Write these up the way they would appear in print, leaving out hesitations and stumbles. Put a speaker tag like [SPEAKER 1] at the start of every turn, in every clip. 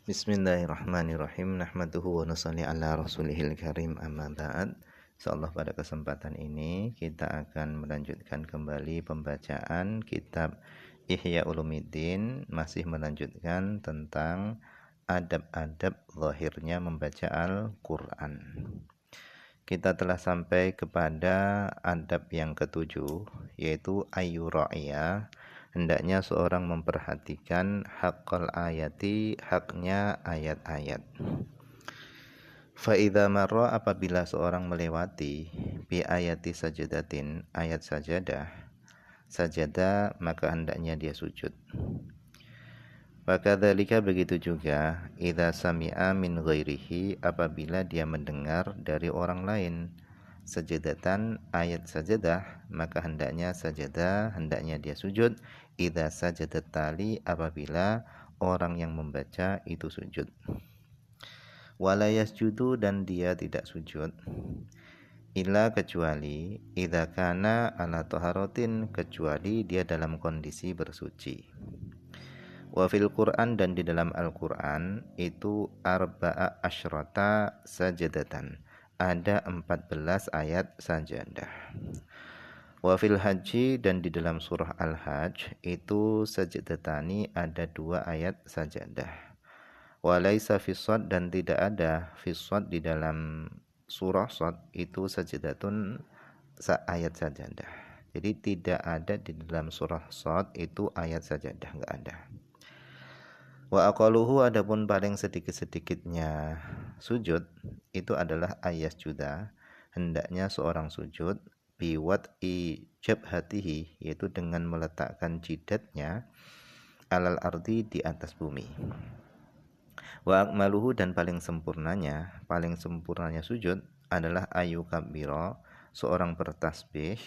[SPEAKER 1] Bismillahirrahmanirrahim. Nahmaduhu wa nusalli ala rasulihil karim, amma ba'd. Insyaallah pada kesempatan ini kita akan melanjutkan kembali pembacaan kitab Ihya Ulumuddin, masih melanjutkan tentang adab-adab zahirnya membaca Al-Qur'an. Kita telah sampai kepada adab yang ketujuh, yaitu ayyura'iyah, hendaknya seorang memperhatikan haqqal ayati, haknya ayat-ayat. Fa idza marra, apabila seorang melewati bi ayati sajadatin, ayat sajadah, sajada maka hendaknya dia sujud. Fakadzalika, begitu juga idza sami'a min ghairihi, apabila dia mendengar dari orang lain sajadatan, ayat sajadah, maka hendaknya sajadah, hendaknya dia sujud. Idza sajadat tali, apabila orang yang membaca itu sujud. Wala yasjudu, dan dia tidak sujud. Illa, kecuali idza kana ala taharatin, kecuali dia dalam kondisi bersuci. Wa fil Qur'an, dan di dalam Al-Qur'an itu arba'a asyrata sajadatan, ada 14 ayat sajadah. Wa fil haji, dan di dalam surah Al-Hajj itu sajadatani, ada 2 ayat sajadah. Wa laisa fis shad, dan tidak ada fis shad, di dalam surah Shad itu sajadatun, ayat sajadah. Jadi tidak ada di dalam surah Shad itu ayat sajadah, enggak ada. Wa aqaluhu, adapun paling sedikit-sedikitnya sujud itu adalah ayat juda, hendaknya seorang sujud biwat'i jabhatihi, yaitu dengan meletakkan jidatnya alal ardi, di atas bumi. Wa akmaluhu, dan paling sempurnanya sujud adalah ayu kabiro, seorang bertasbih,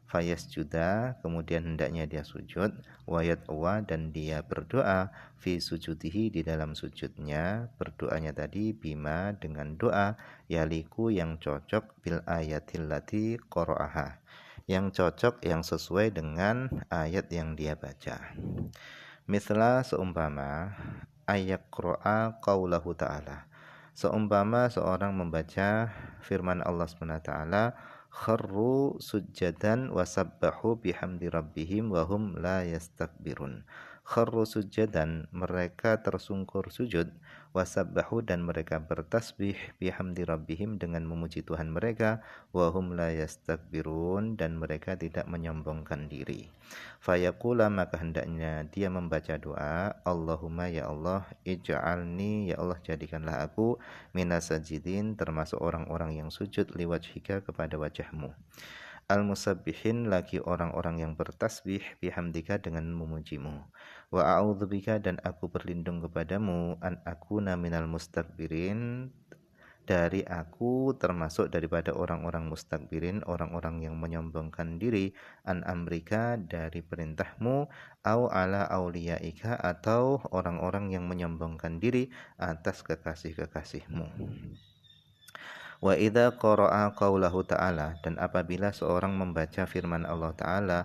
[SPEAKER 1] fayasjuda, kemudian hendaknya dia sujud, wayad'wa, dan dia berdoa, fi sujudihi, di dalam sujudnya, berdoanya tadi bima, dengan doa, yaliku, yang cocok, bil ayatil lati qara'aha, yang cocok, yang sesuai dengan ayat yang dia baca. Misla, seumpama ayaqra'a qaulahu ta'ala, seumpama seorang membaca firman Allah SWT, kharru sujjadan wasabbahu bihamdi rabbihim wahum la yastakbirun. Kharru sujjadan, mereka tersungkur sujud, wasabbahu, dan mereka bertasbih, bihamdi rabbihim, dengan memuji Tuhan mereka, wahum la yastakbirun, dan mereka tidak menyombongkan diri. Fayaqula, maka hendaknya dia membaca doa, Allahumma, ya Allah, ij'alni, ya Allah jadikanlah aku, minas sajidin, termasuk orang-orang yang sujud, liwajhika, kepada wajahmu, al-musabbihin, lagi orang-orang yang bertasbih, bihamdika, dengan memujimu, wa a'udzubika, dan aku berlindung kepadamu, an akuna minal mustakbirin, dari aku termasuk daripada orang-orang mustakbirin, orang-orang yang menyombongkan diri, an amrika, dari perintahmu, au ala auliyaika, atau orang-orang yang menyombongkan diri atas kekasih-kekasihmu. Wa idza qara'a qaulahu ta'ala, dan apabila seorang membaca firman Allah Ta'ala,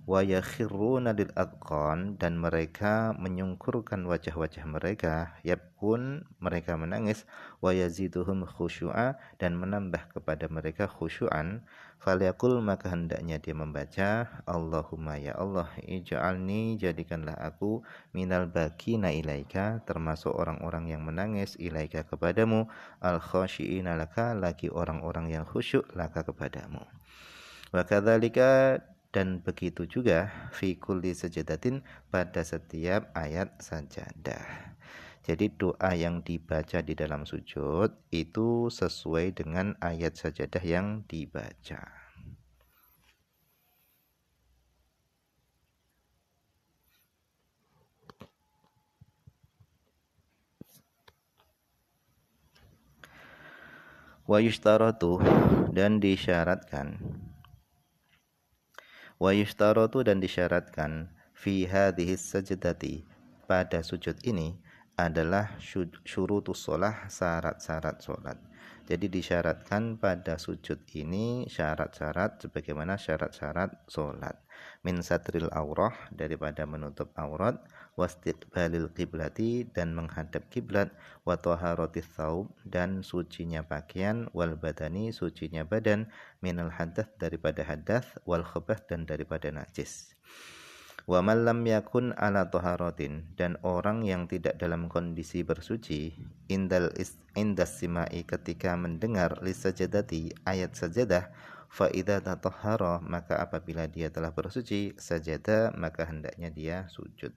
[SPEAKER 1] wa yakhiruna lil adqan, dan mereka menyungkurkan wajah-wajah mereka, yabkun, mereka menangis, wa yaziduhum khusyu'a, dan menambah kepada mereka khusyu'an, falyaqul, maka hendaknya dia membaca, Allahumma, ya Allah, ij'alni, jadikanlah aku, minal bakina ilaika, termasuk orang-orang yang menangis, ilaika, kepadamu, al khasyi'ina laka, lagi orang-orang yang khusyuk, laka, kepadamu. Wa kadzalika, dan begitu juga fi kulli sajadatin, pada setiap ayat sajadah. Jadi doa yang dibaca di dalam sujud itu sesuai dengan ayat sajadah yang dibaca. Wa yushtaratu, dan disyaratkan, wa yushtaratu, dan disyaratkan, fi hadhihi sajdati, pada sujud ini, adalah syurutus shalah, syarat-syarat salat. Jadi disyaratkan pada sujud ini syarat-syarat sebagaimana syarat-syarat salat. Min satril aurah, daripada menutup aurat, wastiqbalil qiblati dan menghadap kiblat, wa taharatis tsaub dan sucinya pakaian, wal badani sucinya badan, minal hadath daripada hadas, wal khabath dan daripada najis. Wa man lam yakun ala taharatin dan orang yang tidak dalam kondisi bersuci indas simai ketika mendengar lisajadati ayat sajadah, fa idza tatahhara maka apabila dia telah bersuci sajada maka hendaknya dia sujud.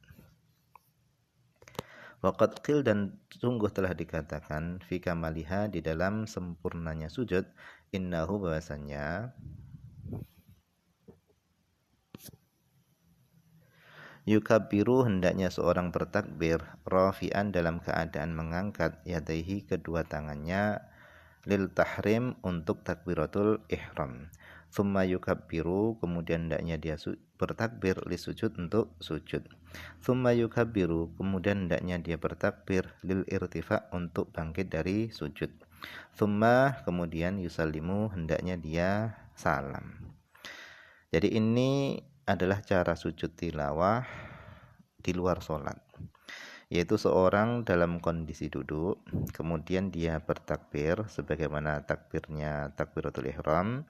[SPEAKER 1] Waqad qil dan sungguh telah dikatakan fi kamaliha di dalam sempurnanya sujud, innahu bahwasannya yukabbiru hendaknya seorang bertakbir rafi'an dalam keadaan mengangkat yadaihi kedua tangannya lil tahrim untuk takbiratul ihram. Thumma yukabbiru kemudian hendaknya dia bertakbir li sujud untuk sujud. Thumma yukabbiru kemudian hendaknya dia bertakbir lil irtifa untuk bangkit dari sujud. Thumma kemudian yusallimu hendaknya dia salam. Jadi ini adalah cara sujud tilawah di luar sholat, yaitu seorang dalam kondisi duduk, kemudian dia bertakbir sebagaimana takbirnya takbiratul ihram,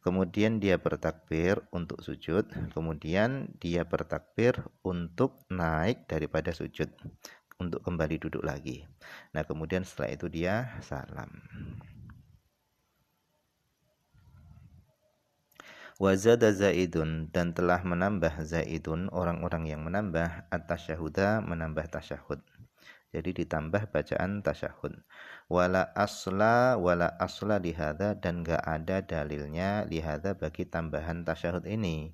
[SPEAKER 1] kemudian dia bertakbir untuk sujud, kemudian dia bertakbir untuk naik daripada sujud untuk kembali duduk lagi. Nah kemudian setelah itu dia salam. Wazada Zaidun dan telah menambah Zaidun orang-orang yang menambah at-tasyahuda menambah tasyahud. Jadi ditambah bacaan tasyahud. Wala asla lihada dan enggak ada dalilnya lihada bagi tambahan tasyahud ini.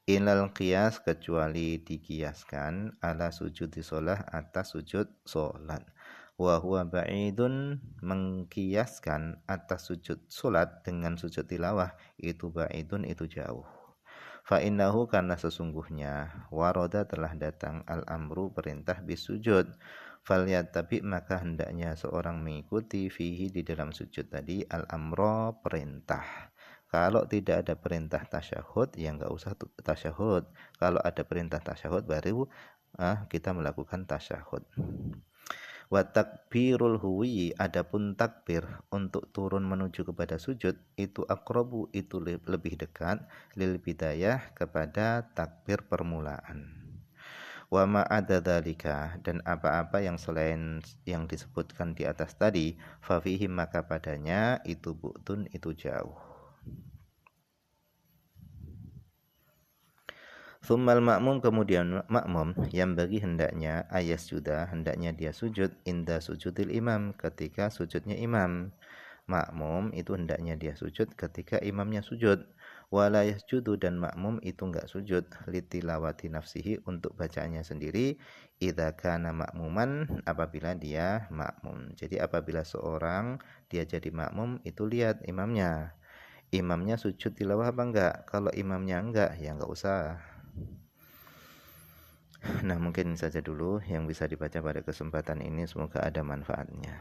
[SPEAKER 1] Ilal qiyas kecuali dikiaskan ala sujud di sholat atas sujud sholat. Wa huwa ba'idun mengkiaskan atas sujud salat dengan sujud tilawah itu ba'idun itu jauh. Fa innahu karena sesungguhnya waroda telah datang al-amru perintah bisujud. Falyattabi maka hendaknya seorang mengikuti fihi di dalam sujud tadi al-amro perintah. Kalau tidak ada perintah tasyahud ya enggak usah tasyahud. Kalau ada perintah tasyahud baru kita melakukan tasyahud. Wa takbirul huwi adapun takbir untuk turun menuju kepada sujud itu aqrabu itu lebih dekat lil bidayah kepada takbir permulaan. Wa ma adadzalika dan apa-apa yang selain yang disebutkan di atas tadi fa fihi maka padanya itu bu'tun itu jauh. Thummal ma'mum kemudian makmum yang bagi hendaknya ayas sudah hendaknya dia sujud inda sujudil imam ketika sujudnya imam. Makmum itu hendaknya dia sujud ketika imamnya sujud. Wala yasjudu dan makmum itu enggak sujud litilawati nafsihi untuk bacaannya sendiri idza kana makmuman apabila dia makmum. Jadi apabila seorang dia jadi makmum itu lihat imamnya. Imamnya sujud tilawah apa enggak? Kalau imamnya enggak ya enggak usah. Nah mungkin saja dulu yang bisa dibaca pada kesempatan ini, semoga ada manfaatnya.